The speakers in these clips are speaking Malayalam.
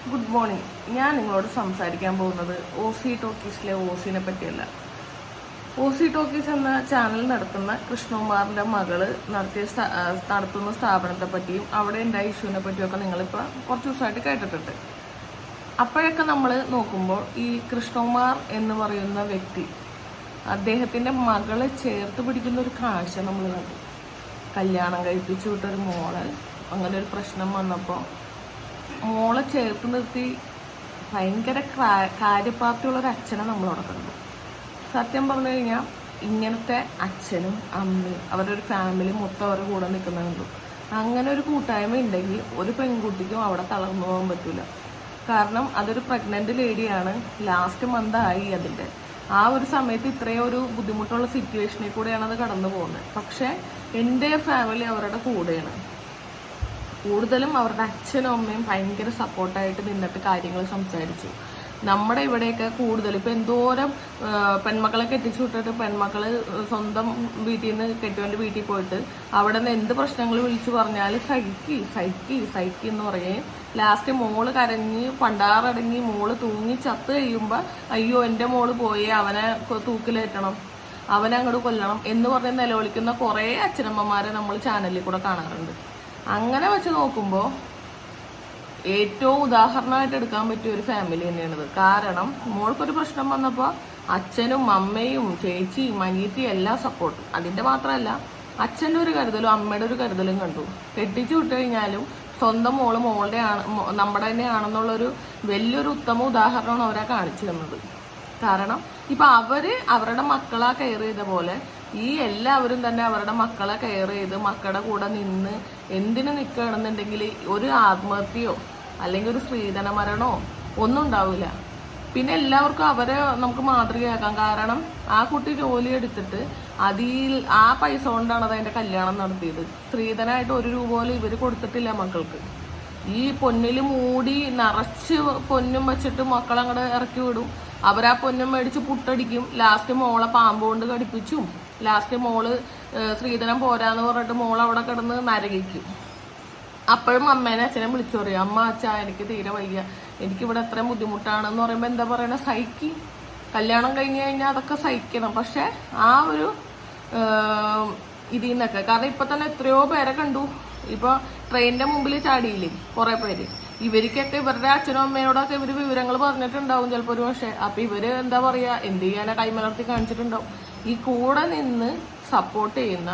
Good morning. ഞാൻ നിങ്ങളോട് സംസാരിക്കാൻ പോകുന്നത് ഓസി ടോക്കീസിലെ ഓസിനെ പറ്റിയല്ല. ഓസി ടോക്കീസ് എന്ന ചാനൽ നടത്തുന്ന കൃഷ്ണകുമാറിന്റെ മകള് നടത്തുന്ന സ്ഥാപനത്തെ പറ്റിയും അവിടെ ഉണ്ടായ ഇഷ്യൂവിനെ പറ്റിയൊക്കെ നിങ്ങളിപ്പോൾ കുറച്ച് ദിവസമായിട്ട് കേട്ടിട്ടുണ്ട്. അപ്പോഴൊക്കെ നമ്മൾ നോക്കുമ്പോൾ ഈ കൃഷ്ണകുമാർ എന്ന് പറയുന്ന വ്യക്തി അദ്ദേഹത്തിന്റെ മകളെ ചേർത്ത് പിടിക്കുന്ന ഒരു കാഴ്ച നമ്മൾ കണ്ടു. കല്യാണം കഴിപ്പിച്ചു വിട്ടൊരു മോള് അങ്ങനെ ഒരു പ്രശ്നം വന്നപ്പോൾ മോളെ ചേർത്ത് നിർത്തി ഭയങ്കര കാര്യപ്രാപ്തിയുള്ളൊരു അച്ഛനെ നമ്മളവിടെ കണ്ടു. സത്യം പറഞ്ഞു കഴിഞ്ഞാൽ ഇങ്ങനത്തെ അച്ഛനും അമ്മയും അവരുടെ ഒരു ഫാമിലി മൊത്തം അവരുടെ കൂടെ നിൽക്കുന്നുണ്ട്. അങ്ങനെ ഒരു കൂട്ടായ്മ ഉണ്ടെങ്കിൽ ഒരു പെൺകുട്ടിക്കും അവിടെ തളർന്നു പോകാൻ പറ്റില്ല. കാരണം അതൊരു പ്രഗ്നന്റ് ലേഡിയാണ്, ലാസ്റ്റ് മന്ത് ആയി. അതിൻ്റെ ആ ഒരു സമയത്ത് ഇത്രയും ഒരു ബുദ്ധിമുട്ടുള്ള സിറ്റുവേഷനിൽ കൂടെയാണ് അത് കടന്നു പോകുന്നത്. പക്ഷെ എൻ്റെ ഫാമിലി അവരുടെ കൂടെയാണ്. കൂടുതലും അവരുടെ അച്ഛനും അമ്മയും ഭയങ്കര സപ്പോർട്ടായിട്ട് നിന്നിട്ട് കാര്യങ്ങൾ സംസാരിച്ചു. നമ്മുടെ ഇവിടെയൊക്കെ കൂടുതൽ ഇപ്പം എന്തോരം പെൺമക്കളെ കെട്ടിച്ചു വിട്ടിട്ട് പെൺമക്കള് സ്വന്തം വീട്ടിൽ നിന്ന് കെട്ടിയവൻ്റെ വീട്ടിൽ പോയിട്ട് അവിടെ നിന്ന് എന്ത് പ്രശ്നങ്ങൾ വിളിച്ചു പറഞ്ഞാൽ സഹിക്കി എന്ന് പറയേ ലാസ്റ്റ് മോള് കരഞ്ഞ് പണ്ടാറടങ്ങി മോള് തൂങ്ങി ചത്ത് കഴിയുമ്പോൾ അയ്യോ എൻ്റെ മോള് പോയി അവനെ തൂക്കിലേറ്റണം, അവനെ അങ്ങോട്ട് കൊല്ലണം എന്ന് പറഞ്ഞ് നിലവിളിക്കുന്ന കുറേ അച്ഛനമ്മമാരെ നമ്മൾ ചാനലിൽ കൂടെ കാണാറുണ്ട്. അങ്ങനെ വെച്ച് നോക്കുമ്പോൾ ഏറ്റവും ഉദാഹരണമായിട്ട് എടുക്കാൻ പറ്റിയ ഒരു ഫാമിലി തന്നെയാണിത്. കാരണം മോൾക്കൊരു പ്രശ്നം വന്നപ്പോൾ അച്ഛനും അമ്മയും ചേച്ചിയും അനിയത്തിയും എല്ലാം സപ്പോർട്ട്. അതിൻ്റെ മാത്രമല്ല അച്ഛൻ്റെ ഒരു കരുതലും അമ്മയുടെ ഒരു കരുതലും കണ്ടു. കെട്ടിച്ചു വിട്ട് കഴിഞ്ഞാലും സ്വന്തം മോള് മോളുടെ നമ്മുടെ തന്നെയാണെന്നുള്ളൊരു വലിയൊരു ഉത്തമ ഉദാഹരണമാണ് അവരെ കാണിച്ചു തന്നത്. കാരണം ഇപ്പൊ അവരുടെ മക്കളെ കെയർ ചെയ്ത പോലെ ഈ എല്ലാവരും തന്നെ അവരുടെ മക്കളെ കെയർ ചെയ്ത് മക്കളുടെ കൂടെ നിന്ന് എന്തിനു നിൽക്കുകയാണെന്നുണ്ടെങ്കിൽ ഒരു ആത്മഹത്യയോ അല്ലെങ്കിൽ ഒരു സ്ത്രീധന മരണോ ഒന്നും ഉണ്ടാവില്ല. പിന്നെ എല്ലാവർക്കും അവരെ നമുക്ക് മാതൃകയാക്കാം. കാരണം ആ കുട്ടി ജോലി എടുത്തിട്ട് ആ പൈസ കൊണ്ടാണ് അതിന്റെ കല്യാണം നടത്തിയത്. സ്ത്രീധനായിട്ട് 1 രൂപ പോലും ഇവര് കൊടുത്തിട്ടില്ല മക്കൾക്ക്. ഈ പൊന്നിൽ മൂടി നിറച്ച് പൊന്നും വെച്ചിട്ട് മക്കളങ്ങോട്ട് ഇറക്കി വിടും. അവരാ പൊന്നും മേടിച്ച് പുട്ടടിക്കും. ലാസ്റ്റ് മോളെ പാമ്പ് കൊണ്ട് കടിപ്പിച്ചും ലാസ്റ്റ് മോള് സ്ത്രീധനം പോരാന്ന് പറഞ്ഞിട്ട് മോൾ അവിടെ കിടന്ന് നരകിക്കും. അപ്പോഴും അമ്മേനെ അച്ഛനെ വിളിച്ചു പറയും, അമ്മ അച്ഛാ എനിക്ക് തീരെ വയ്യ, എനിക്കിവിടെ എത്രയും ബുദ്ധിമുട്ടാണെന്ന് പറയുമ്പോൾ എന്താ പറയണ, സഹിക്ക്. കല്യാണം കഴിഞ്ഞ് കഴിഞ്ഞാൽ അതൊക്കെ സഹിക്കണം. പക്ഷെ ആ ഒരു ഇതിൽ നിന്നൊക്കെ കാരണം ഇപ്പൊ തന്നെ എത്രയോ പേരെ കണ്ടു. ഇപ്പൊ ട്രെയിനിന്റെ മുമ്പിൽ ചാടിയില്ലേ കുറെ പേര്. ഇവർക്കൊക്കെ ഇവരുടെ അച്ഛനും അമ്മയോടൊക്കെ ഇവര് വിവരങ്ങൾ പറഞ്ഞിട്ടുണ്ടാവും ചിലപ്പോൾ ഒരു പക്ഷെ. അപ്പൊ ഇവര് എന്താ പറയാ, എന്ത് ചെയ്യാനാ കൈമലർത്തി കാണിച്ചിട്ടുണ്ടാവും. ഈ കൂടെ നിന്ന് സപ്പോർട്ട് ചെയ്യുന്ന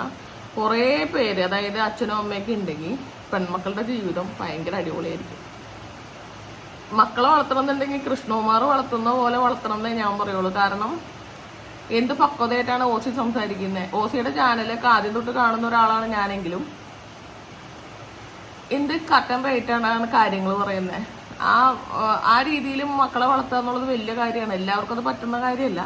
കുറേ പേര്, അതായത് അച്ഛനും അമ്മയൊക്കെ ഉണ്ടെങ്കിൽ പെൺമക്കളുടെ ജീവിതം ഭയങ്കര അടിപൊളിയായിരിക്കും. മക്കളെ വളർത്തണമെന്നുണ്ടെങ്കിൽ കൃഷ്ണകുമാർ വളർത്തുന്ന പോലെ വളർത്തണം എന്നേ ഞാൻ പറയുള്ളൂ. കാരണം എന്ത് പക്വതയായിട്ടാണ് ഓസി സംസാരിക്കുന്നത്. ഓസിയുടെ ചാനലൊക്കെ ആദ്യം തൊട്ട് കാണുന്ന ഒരാളാണ് ഞാനെങ്കിലും എന്ത് കട്ടൻ റേറ്റാണ് കാര്യങ്ങൾ പറയുന്നത്. ആ രീതിയിലും മക്കളെ വളർത്തുക എന്നുള്ളത് വലിയ കാര്യമാണ്. എല്ലാവർക്കും അത് പറ്റുന്ന കാര്യമല്ല.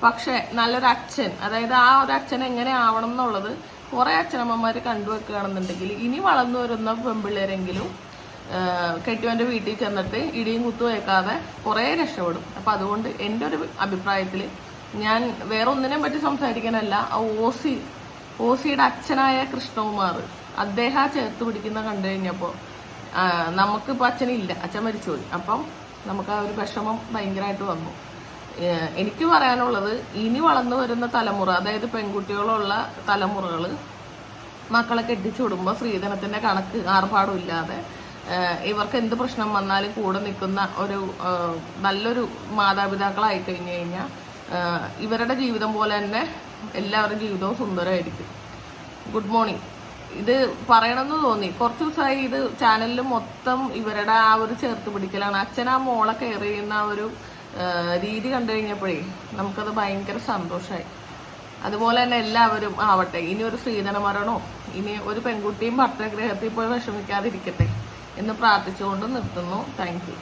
പക്ഷെ നല്ലൊരു അച്ഛൻ, അതായത് ആ ഒരു അച്ഛൻ എങ്ങനെ ആവണം എന്നുള്ളത് കുറെ അച്ഛനമ്മമാര് കണ്ടുവെക്കുകയാണെന്നുണ്ടെങ്കിൽ ഇനി വളർന്നു വരുന്ന പെൺപിള്ളേരെങ്കിലും കെട്ടിയവന്റെ വീട്ടിൽ ചെന്നിട്ട് ഇടിയും കുത്തു വെക്കാതെ കുറെ രക്ഷപ്പെടും. അപ്പൊ അതുകൊണ്ട് എൻ്റെ ഒരു അഭിപ്രായത്തിൽ ഞാൻ വേറെ ഒന്നിനെ പറ്റി സംസാരിക്കാനല്ല, ഓസിയുടെ അച്ഛനായ കൃഷ്ണകുമാർ അദ്ദേഹം ചേർത്ത് പിടിക്കുന്ന കണ്ടു കഴിഞ്ഞപ്പോൾ നമുക്കിപ്പോൾ അച്ഛനില്ല, അച്ഛൻ മരിച്ചുപോയി. അപ്പം നമുക്ക് ആ ഒരു വിഷമം ഭയങ്കരമായിട്ട് വന്നു. എനിക്ക് പറയാനുള്ളത്, ഇനി വളർന്നു വരുന്ന തലമുറ, അതായത് പെൺകുട്ടികളുള്ള തലമുറകൾ മക്കളെ കെട്ടിച്ചു വിടുമ്പോൾ സ്ത്രീധനത്തിന്റെ കണക്ക് ആർഭാടും ഇല്ലാതെ ഇവർക്ക് എന്ത് പ്രശ്നം വന്നാലും കൂടെ നിൽക്കുന്ന ഒരു നല്ലൊരു മാതാപിതാക്കളായി കഴിഞ്ഞു കഴിഞ്ഞാൽ ഇവരുടെ ജീവിതം പോലെ തന്നെ എല്ലാവരുടെ ജീവിതവും സുന്ദരമായിരിക്കും. Good morning. ഇത് പറയണമെന്ന് തോന്നി. കുറച്ച് ദിവസമായി ഇത് ചാനലിൽ മൊത്തം ഇവരുടെ ആ ഒരു ചേർത്ത് പിടിക്കലാണ്. അച്ഛൻ ആ മോളെ കെയർ ചെയ്യുന്ന ആ ഒരു രീതി കണ്ടു കഴിഞ്ഞപ്പോഴേ നമുക്കത് ഭയങ്കര സന്തോഷമായി. അതുപോലെ തന്നെ എല്ലാവരും ആവട്ടെ, ഇനി ഒരു സ്ത്രീധന മരണോ ഇനി ഒരു പെൺകുട്ടിയും ഭർത്തഗ്രഹത്തിൽ പോയി വിഷമിക്കാതിരിക്കട്ടെ എന്ന് പ്രാർത്ഥിച്ചുകൊണ്ട് നിർത്തുന്നു. Thank you.